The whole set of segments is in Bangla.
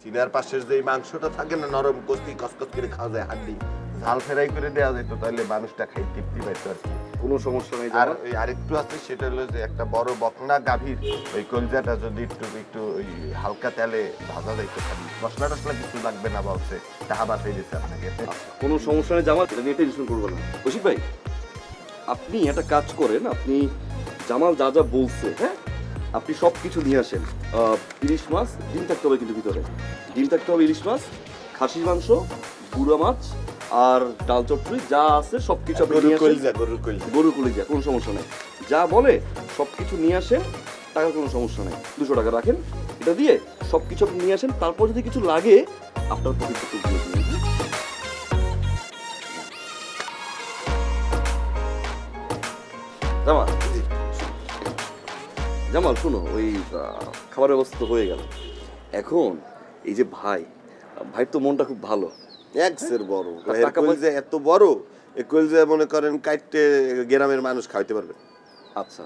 চিনার পাশের যে মাংসটা থাকে না নরম কচি কসকস করে খাওয়া যায় হাড্ডি ঝাল ফ্রাই করে দেওয়া যেত তাহলে মানুষটা খাই তৃপ্তি পাইতো আর কি। কোনো সমস্যা নেই। আর ওই আরেকটু আছে সেটা হলো যে একটা বড় বকনা গাভীর ওই কলজাটা যদি একটু ওই হালকা তেলে ভাজা যাইতো খালি মশলা টসলা কিছু লাগবে না বলছে টাকা বাঁচাই দিচ্ছে আপনাকে। কোনো সমস্যা নেই জামাল, এটা নিয়ে টেনশন করবো না। কৌশিক ভাই আপনি একটা কাজ করেন, আপনি জামাল যা যা বলছে হ্যাঁ আপনি সব কিছু নিয়ে আসেন। ইলিশ মাছ, ডিম থাকতে হবে কিন্তু ভিতরে, ডিম থাকতে হবে, ইলিশ মাছ, খাসির মাংস, গুঁড়া মাছ আর ডাল চচ্চড়ি যা আছে সব কিছু আপনি নিয়ে আসেন। গরু কলিজা কোনো সমস্যা নেই, যা বলে সব কিছু নিয়ে আসেন, টাকার কোনো সমস্যা নেই, 200 টাকা রাখেন, এটা দিয়ে সব কিছু আপনি নিয়ে আসেন। তারপর যদি কিছু লাগে আপনার পকেট থেকে দিয়ে দিন। জামাল জামাল শোনো, ওই খাবারের ব্যবস্থা তো হয়ে গেল। এখন এই যে ভাইয়ের তো মনটা খুব ভালো, এক্সের বড় কলজা এত বড় এই কলজা মনে করেন কাটতে গ্রামের মানুষ খাইতে পারবে। আচ্ছা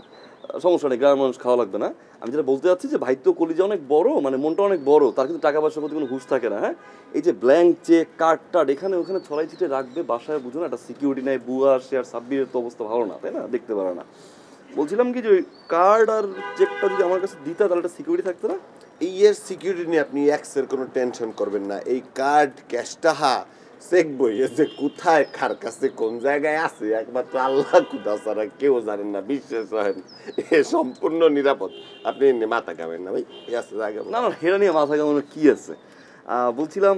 সমস্যা নেই, গ্রামের মানুষ খাওয়া লাগবে না। আমি যেটা বলতে চাচ্ছি যে ভাই তো কলিজা অনেক বড়, মানে মনটা অনেক বড়, তার কিন্তু টাকা পয়সার প্রতি কোনো হুঁশ থাকে না। হ্যাঁ এই যে ব্ল্যাঙ্ক চেক কার্ড টার্ড এখানে ওখানে ছড়াই ছিটে রাখবে বাসায়, বুঝো না একটা সিকিউরিটি নাই, বুয়া আসে আর সাব্বিরের তো অবস্থা ভালো না, তাই না, দেখতে পারে না। বলছিলাম কি যে ওই কার্ড আর চেকটা যদি আমার কাছে দিতা তাহলে একটা সিকিউরিটি থাকতো না। এই এর সিকিউরিটি নিয়ে আপনি এক্সের কোনো টেনশন করবেন না। এই কার্ড ক্যাশটা চেক বই যে কোথায় কার কাছে কোন জায়গায় আছে একমাত্র আল্লাহ খুদা ছাড়া কেউ জানেন না, বিশ্বাস হয় এ সম্পূর্ণ নিরাপদ। আপনি মাথা কামেন না ভাই, এই আছে জায়গা না না হেরা নিয়ে মাথা কামানোর কি আছে। বলছিলাম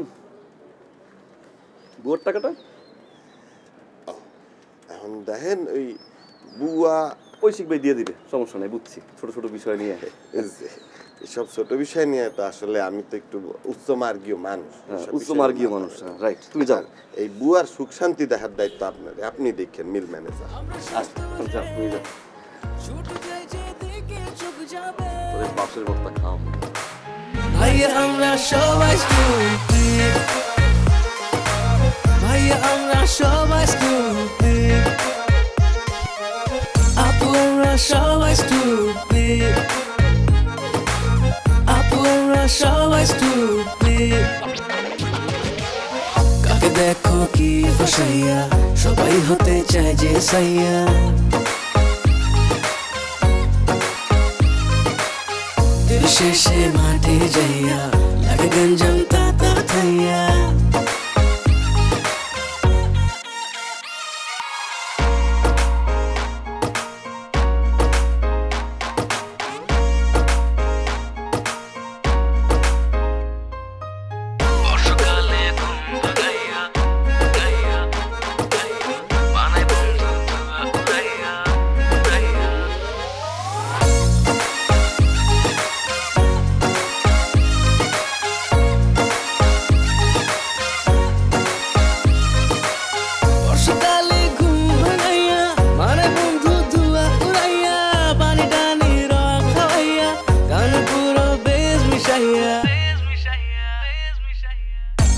বুয়ার টাকাটা এখন দেখেন ওই বুয়া কৌশিক ভাই দিয়ে দিবে, সমস্যা নেই, বুঝছি ছোট ছোট বিষয় নিয়ে। এসব ছোট বিষয় নিয়ে তো আসলে আমি তো একটু উচ্চমার্গীয় মানুষ, উচ্চমার্গীয় মানুষ, রাইট। তুমি যাও, এই বুয়ার সুখ শান্তি দেখার দায়িত্ব আপনার, আপনি দেখেন মিল ম্যানেজার। তুমি যাও, তোদের বাপের বক্তা খাও। ভাইয়া আমরা সবাই স্টুপিড, ভাইয়া আমরা সবাই স্টুপিড, আপু আমরা সবাই স্টুপিড, আপু আমরা সবাই স্টুপিড। কাকে দেখো কি ফসাইয়া, সবাই হতে চায় যে সাইয়া, দিল শেষে মাঠে যাইয়া লাগে গঞ্জাম তাতা থাইয়া।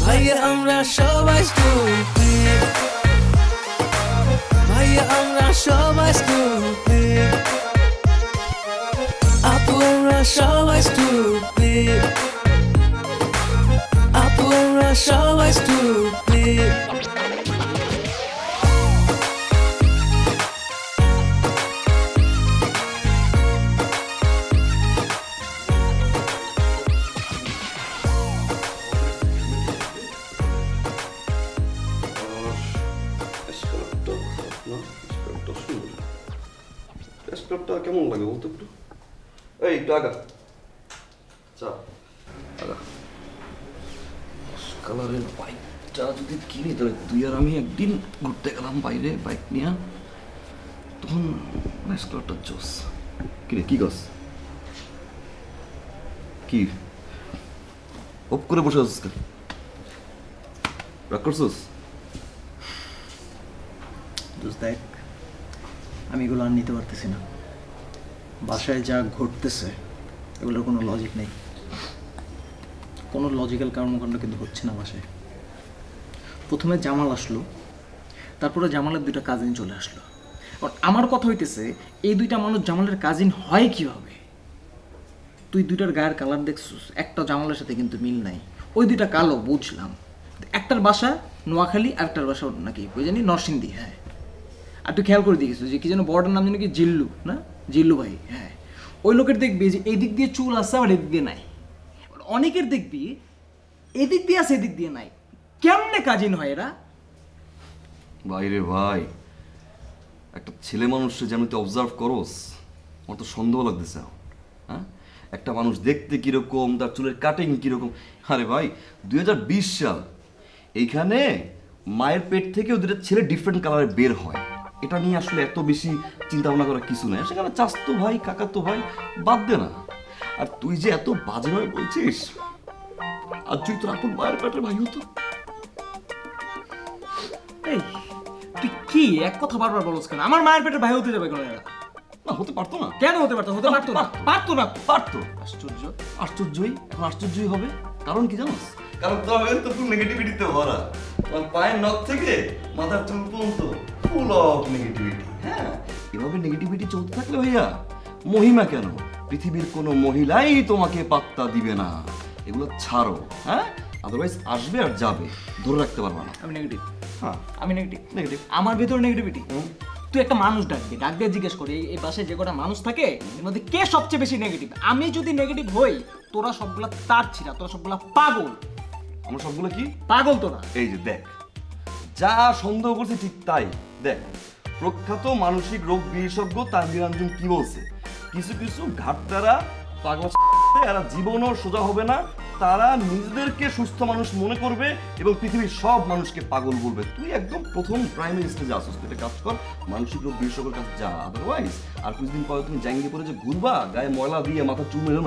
ভাইয়া আমরা সবাই স্টুপিড, ভাইয়া আমরা সবাই স্টুপিড, আপু আমরা সবাই স্টুপিড, আপু আমরা সবাই স্টুপিড। কেমন লাগে বলতো একটু, এই একটু আগা চা আগা। কালারের বাইকটা যদি কিনি তাহলে তুই আর আমি একদিন ঘুরতে গেলাম বাইরে বাইক নিয়ে, তখন কালারটা জোস। কিরে কি গাছ কি অপ করে বসে আছিস, রাগ করছিস? দেখ আমি এগুলো আর নিতে পারতেছি না, বাসায় যা ঘটতেছে এগুলোর কোনো লজিক নেই, কোনো লজিক্যাল কর্মকাণ্ড কিন্তু হচ্ছে না বাসায়। প্রথমে জামাল আসলো, তারপরে জামালের দুইটা কাজিন চলে আসলো। আমার কথা হইতেছে এই দুইটা মানুষ জামালের কাজিন হয় কিভাবে? তুই দুইটার গায়ের কালার দেখছিস, একটা জামালের সাথে কিন্তু মিল নাই। ওই দুইটা কালো বুঝলাম, একটার বাসা নোয়াখালী আর একটার বাসা নাকি ওই জানি নরসিংদী। হ্যাঁ, আর তুই খেয়াল করে দেখিস যে কি যেন বড়টার নাম যেন কি জিল্লু, না জিল্লু ভাই। হ্যাঁ, ওই লোকের দেখবি যে এই দিক দিয়ে চুল আসছে আবার এদিক দিয়ে নাই, অনেকের দেখবি এদিক দিয়ে আছে এদিক দিয়ে নাই। কেমনে কাজিন হয় এরা? ভাই রে ভাই, একটা ছেলে মানুষকে যেমন তুই অবজার্ভ করস, আমার তো সন্দেহ লাগতেছে। হ্যাঁ, একটা মানুষ দেখতে কিরকম, তার চুলের কাটিং কিরকম। আরে ভাই 2020 সাল, এইখানে মায়ের পেট থেকে ওদের ছেলে ডিফারেন্ট কালারে বের হয়, এটা নিয়ে আসলে এত বেশি চিন্তা ভাবনা করার কিছু নেই। সেখানে চাচতো ভাই কাকাতো ভাই বাদ দে না। আর তুই যে এত বাজেভাবে বলছিস, আর তুই তোর আপন মায়ের পেটের ভাই হতো। এই তুই কি এক কথা বারবার বলছ কেন? আমার মায়ের পেটের ভাই হতে যাবে কেন এরা? না, হতে পারতো না। কেন হতে পারতো? হতে পারতো না, পারতো না, পারতো। আশ্চর্য, আশ্চর্যই, এখন আশ্চর্যই হবে। কারণ কি জানোস? কারণ তো ফুল নেগেটিভিটিতে ভরা। তোমার পায়ের নখ থেকে মাথার চুল পর্যন্ত ফুল অফ নেগেটিভিটি। হ্যাঁ, এভাবে নেগেটিভিটি চলতে থাকলে ভাইয়া মহিমা কেন, পৃথিবীর কোনো মহিলাই তোমাকে পাত্তা দিবে না। এগুলো ছাড়ো। হ্যাঁ, আদারওয়াইজ আসবে আর যাবে, ধরে রাখতে পারবে না। আমি নেগেটিভ। হ্যাঁ, আমি নেগেটিভ। নেগেটিভ আমার ভিতর নেগেটিভিটি। তুই একটা মানুষ ডাকবি, ডাক দিয়ে জিজ্ঞেস করি এই বাসায় যে কটা মানুষ থাকে এর মধ্যে কে সবচেয়ে বেশি নেগেটিভ। আমি যদি নেগেটিভ হই, তোরা সবগুলা তার ছিড়া, তোরা সবগুলা পাগল। আমরা সবগুলো কি পাগল তোরা। এই যে দেখ, যা সন্দেহ করছি ঠিক তাই। দেখ, প্রখ্যাত মানসিক রোগ বিশেষজ্ঞ তানভীর আঞ্জুম কি বলছে, কিছু কিছু ঘাটতারা পাগল এরা জীবনও সোজা হবে না, তারা নিজেদেরকে সুস্থ মানুষ মনে করবে এবং পৃথিবীর সব মানুষকে পাগল বলবে। তুই একদম প্রথম প্রাইমারি স্টেজে আসছিস, তুই কাজ কর, মানসিক রোগ বিশেষজ্ঞের কাছে যা। আদারওয়াইজ আর কিছুদিন পরে তুমি জাঙ্গি পরে যে ঘুরবা, গায়ে ময়লা দিয়ে মাথা চুল মেরে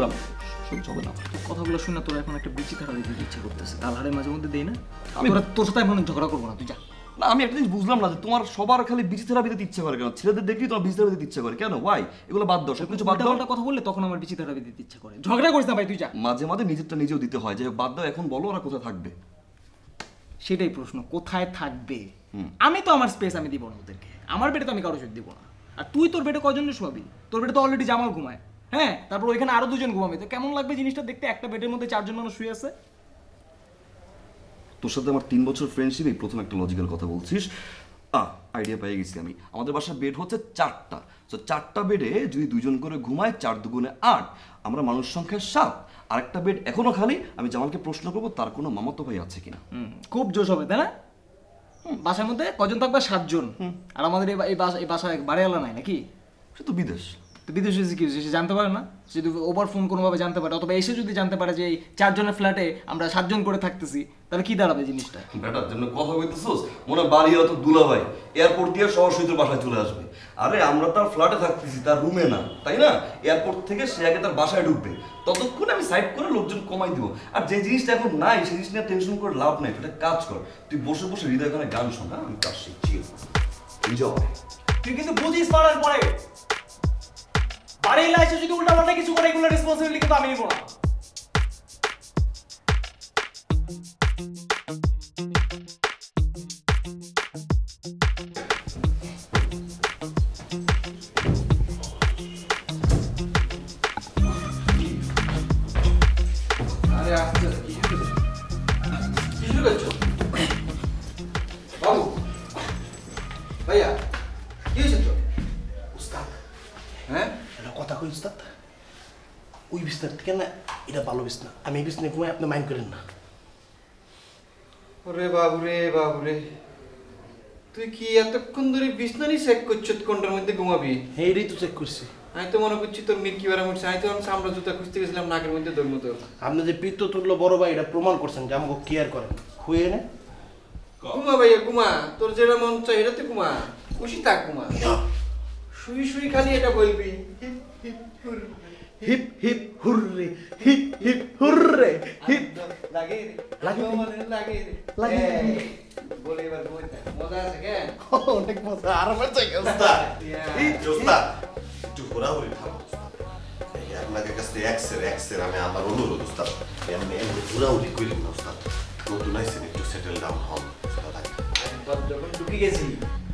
সহ্য হবে না। তোর কথাগুলো শুনে তোর এখন একটা বিচি ধারা দিতে ইচ্ছে করতেছে, কালহারে মাঝে মধ্যে দেই না। আমি তোর সাথে এখন ঝগড়া করবো না, তুই যা। না, আমি একটা জিনিস বুঝলাম না যে তোমার সবার খালি বিচি থেরাপি দিতে ইচ্ছে করে কেন? ছেলেদের দেখলেই তোমার বিচি থেরাপি দিতে ইচ্ছে করে কেন? ওয়াই? এগুলো বাদ দাও, সবকিছু বাদ দাও। কথা বললে তখন আমার বিচি ধারা দিতে ইচ্ছে করে। ঝগড়া করিস না ভাই, তুই যা। মাঝে মাঝে নিজেরটা নিজেও দিতে হয়। যাই হোক, বাদ দাও, এখন বলো ওরা কোথায় থাকবে? সেটাই প্রশ্ন, কোথায় থাকবে? আমি তো আমার স্পেস আমি দিব না ওদেরকে, আমার বেডে তো আমি কারো দিব না। আর তুই তোর বেডে কজনের শোয়াবি? তোর বেডে তো অলরেডি জামাল ঘুমায়। হ্যাঁ, তারপর ওইখানে আরো দুজন ঘুমাবে, তো কেমন লাগবে জিনিসটা দেখতে? একটা বেডের মধ্যে 4 জন মানুষ শুয়ে আছে। তোর সাথে আমার 3 বছর ফ্রেন্ডশিপ, এই প্রথম একটা লজিক্যাল কথা বলছিস। আইডিয়া পেয়ে গেছি আমি। আমাদের বাসার বেড হচ্ছে 4টা, তো 4টা বেডে যদি 2 জন করে ঘুমায়, 4 দুগুণে 8, আমরা মানুষ সংখ্যা 7। আরেকটা বেড এখনো খালি। আমি জামালকে প্রশ্ন করবো তার কোনো মামাতো ভাই আছে কিনা। খুব জোশ হবে, তাই না? বাসার মধ্যে কজন থাকবে? 7 জন। আর আমাদের এই বাসায় বাড়িওয়ালা নাই নাকি? সে তো বিদেশ। তো বিদেশে কি সে জানতে পারে না? যদি ওভার ফোন কোনোভাবে জানতে পারে, অথবা এসে যদি জানতে পারে যে এই 4 জনের ফ্ল্যাটে আমরা 7 জন করে থাকতেছি, তাহলে কি দাঁড়াবে জিনিসটা? বেটার জন্য কথা বলতেছোস, মনে বাড়ি হতো দুলাভাই এয়ারপোর্ট দিয়ে সরাসরি তোর বাসায় চলে আসবে। আরে আমরা তার ফ্ল্যাটে থাকতেছি, তার রুমে না, তাই না? এয়ারপোর্ট থেকে সে আগে তার বাসায় ঢুকবে, ততক্ষণ আমি সাইড করে লোকজন কমাই দিব। আর যে জিনিসটা এখন নাই, সেই জিনিস নিয়ে টেনশন করে লাভ নাই। তুই একটা কাজ কর, তুই বসে বসে হৃদয় গানে গান শোন। আমি কাজ শিখছি, তুই কিন্তু বুঝিস পারার পরে বাড়ি এসে যদি উল্টাপাল্টা কিছু করে, এগুলো রেসপন্সিবিলিটি কিন্তু আমি নিব না। বাবু ভাইয়া কি হয়েছে তো? উস্তাদ, হ্যাঁ এটা কথা কই উস্তাদ, ওই বিছনার থেকে না এটা ভালো বিছনা, আমি এই বিছনায় ঘুমাই, আপনি মাইন্ড করেন না। ওরে বাবুরে বাবুরে, তুই কি এতক্ষণ ধরে বিছনানি চেক করছ কোনটার মধ্যে ঘুমাবি? হ্যাঁ, এটাই তো চেক করছি। আমি তো মনে করছি তোর মিট কিবারে উঠছে। আমি তো চামড়া জুতা খুঁজতে গেছিলাম নাকের মধ্যে ধর্ম। তো আপনি যে পিতৃতুল্য বড় ভাই এটা প্রমাণ করছেন যে আমাকে কেয়ার করেন। খুঁয়ে নে ঘুমা ভাইয়া ঘুমা, তোর যেটা মন চাই এটাতে ঘুমা, খুশি থাক ঘুমা। শুই শুই খালি এটা বলবি hip hip hooray, hip hip hooray, hip লাগে লাগে লাগে লাগে। বলে এবার ঘুমাইতে মজা আছে কেন? অনেক মজা, আরামের জায়গা উস্তাদ। এই জোস্তাদ, একটু ঘোরাঘুরি থামো। এই আপনাদের কাছে এক্সের আমি আমার অনুরোধ উস্তাদ, এমনি ঘোরাঘুরি করিম না উস্তাদ। নতুন আইসেন, একটু সেটেল ডাউন হন। তোর যখন ঢুকে গেছি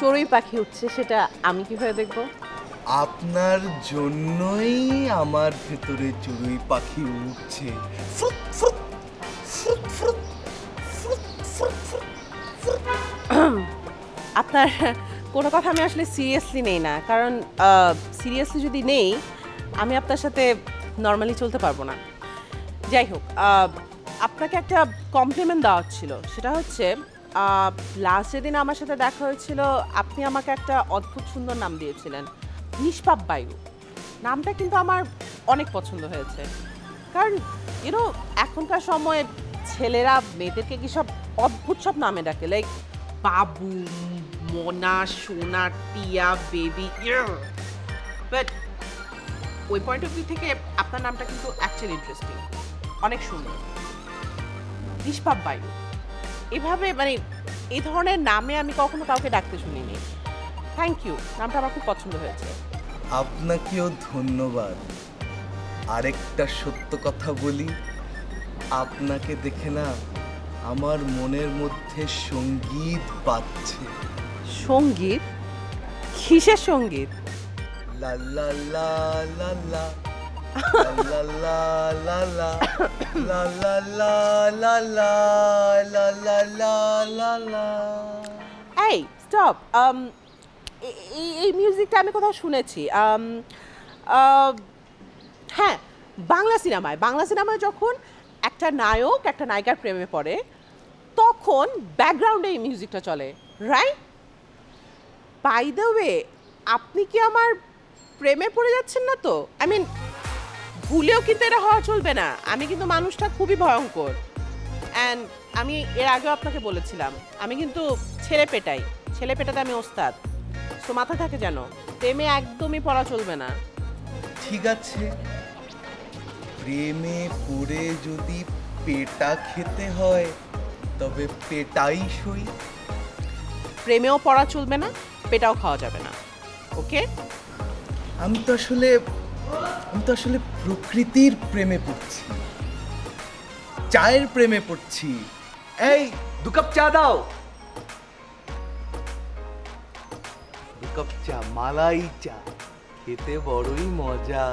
চড়ুই পাখি উঠছে সেটা আমি কিভাবে দেখবো? আপনার জন্যই আমার ভেতরে চড়ুই পাখি উঠছে। ফ্রুত, ফ্রুত, ফ্রুত, ফ্রুত, ফ্রুত, ফ্রুত, ফ্রুত। আপনার কোনো কথা আমি আসলে সিরিয়াসলি নেই না, কারণ সিরিয়াসলি যদি নেই আমি আপনার সাথে নর্মালি চলতে পারবো না। যাই হোক, আপনাকে একটা কমপ্লিমেন্ট দেওয়া ছিল, সেটা হচ্ছে লাস্ট যেদিন আমার সাথে দেখা হয়েছিল আপনি আমাকে একটা অদ্ভুত সুন্দর নাম দিয়েছিলেন, নিষ্পাপ বায়ু। নামটা কিন্তু আমার অনেক পছন্দ হয়েছে, কারণ ইউনো এখনকার সময়ে ছেলেরা মেয়েদেরকে কি সব অদ্ভুত সব নামে ডাকে, লাইক বাবু, মোনা, সোনা, টিয়া, বেবি। বাট ওই পয়েন্ট অফ ভিউ থেকে আপনার নামটা কিন্তু অ্যাকচুয়ালি ইন্টারেস্টিং, অনেক সুন্দর, নিষ্পাপ বায়ু। এভাবে মানে এই ধরনের নামে আমি কখনো কাউকে ডাকতে শুনিনি। থ্যাংক ইউ, নামটা আমার খুব পছন্দ হয়েছে। আপনাকেও ধন্যবাদ। আরেকটা সত্য কথা বলি, আপনাকে দেখে না আমার মনের মধ্যে সঙ্গীত বাজছে। সঙ্গীত? কিসের সঙ্গীত? লা লা লা লা লা লা লা লা লা লা লা লা লা লা লা লা লা লা। এই স্টপ, এই মিউজিকটা আমি কোথাও শুনেছি। হ্যাঁ, বাংলা সিনেমায় যখন একটা নায়ক একটা নায়িকার প্রেমে পড়ে তখন ব্যাকগ্রাউন্ডে এই মিউজিকটা চলে, রাইট? বাই দ্য ওয়ে, আপনি কি আমার প্রেমে পড়ে যাচ্ছেন না তো? আই মিন, ভুলেও কিন্তু এটা হওয়া চলবে না। আমি কিন্তু মানুষটা খুবই ভয়ঙ্কর, অ্যান্ড আমি এর আগেও আপনাকে বলেছিলাম আমি কিন্তু ছেলে পেটাতে আমি ওস্তাদ। তো মাথা থাকে যেন, প্রেমে একদমই পড়া চলবে না। ঠিক আছে, প্রেমে পড়ে যদি পেটা খেতে হয় তবে পেটাই সই। প্রেমেও পড়া চলবে না, পেটাও খাওয়া যাবে না, ওকে? আমি তো আসলে প্রকৃতির প্রেমে পড়ছি, চায়ের প্রেমে পড়ছি। এই 2 কাপ চা দাও। 2 কাপ চা, মালাই চা, খেতে বড়ই মজা।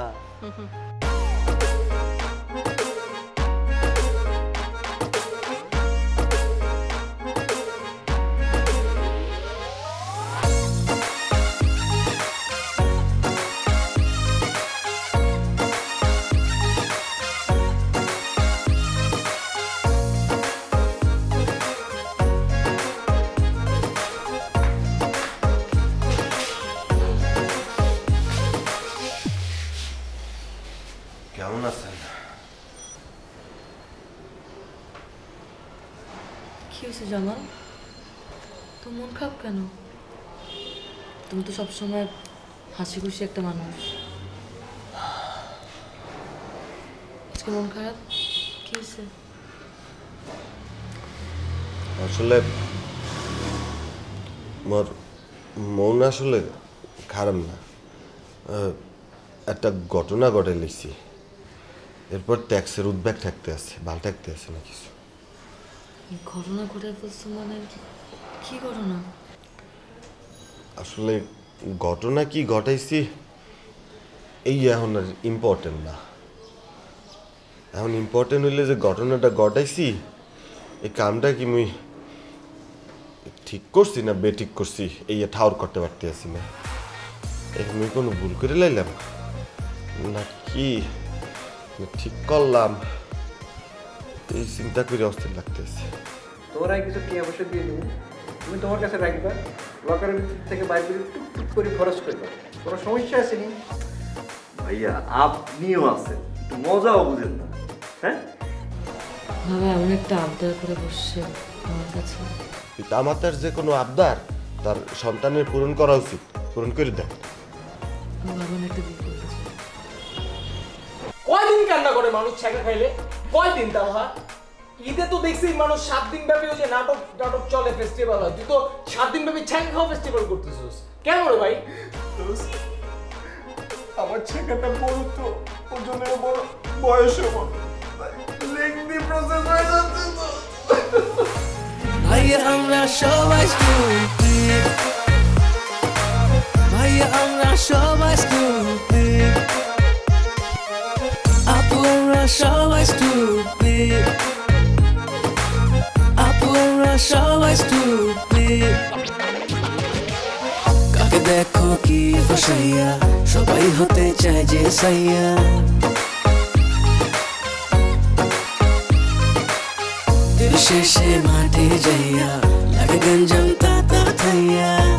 কেমন আছেন? কি হয়েছে জামাল? তো মন খারাপ কেন? তুমি তো সবসময় হাসি খুশি একটা মানুষ, আজকে মন খারাপ? কি হয়েছে? আসলে মোর মন আসলে খারাপ না, একটা ঘটনা ঘটে লিখছি, এরপর ট্যাক্সের উদ্বেগ থাকতে আছে, ভাল থাকতে আছে না কিছু। ঘটনা ঘটে ফেলছো মানে? কি ঘটনা? আসলে ঘটনা কি ঘটাইছি এই এখন আর ইম্পর্টেন্ট না। এখন ইম্পর্টেন্ট হইলে যে ঘটনাটা ঘটাইছি এই কামটা কি মুই ঠিক করছি না বেঠিক করছি এই ঠাউর করতে পারতে আছি না। মুই কোনো ভুল করে লাইলাম না কি ঠিক করলাম এই চিন্তা করে অস্থির লাগতেছে। তোমরা কিছু কি অবশ্যই দিয়ে দেবো, তুমি তোমার কাছে রাখবা, লকারের ভিতর থেকে বাইরে টুক করে খরচ করবা, কোনো সমস্যা আছে নি? ভাইয়া আপনিও আছেন, একটু মজাও বুঝেন না। হ্যাঁ বাবা এমন একটা আবদার করে বসছে আমার কাছে। পিতামাতার যে কোনো আবদার তার সন্তানের পূরণ করা উচিত, পূরণ করে দেন। বাবা একটা বিয়ে করতেছে। কয়দিন কান্না করে মানুষ ছাকা খাইলে? কয়দিন তাও? হ্যাঁ, ঈদে তো দেখছি মানুষ 7 দিন ব্যাপী ওই যে নাটক চলে, ফেস্টিভ্যাল হয়, তুই তো 7 দিন ব্যাপী ছাকা খাওয়া ফেস্টিভ্যাল করতেছিস কেন রে ভাই? আমার ছেলেটা বড় তো, ওজনেও বড়, বয়সও বড়, লেংদি প্রসেস হয়ে যাচ্ছে তো। ভাই আমরা সবাই স্টুপিড, ভাইয়া আমরা সবাই stupid আপু আমরা সবাই stupid আপু আমরা সবাই stupid কাকে দেখো কি ফসাইয়া সবাই হতে চায় যে সাইয়া দিল শেষে মাঠে যাইয়া লাগে গঞ্জাম তাতা থাইয়া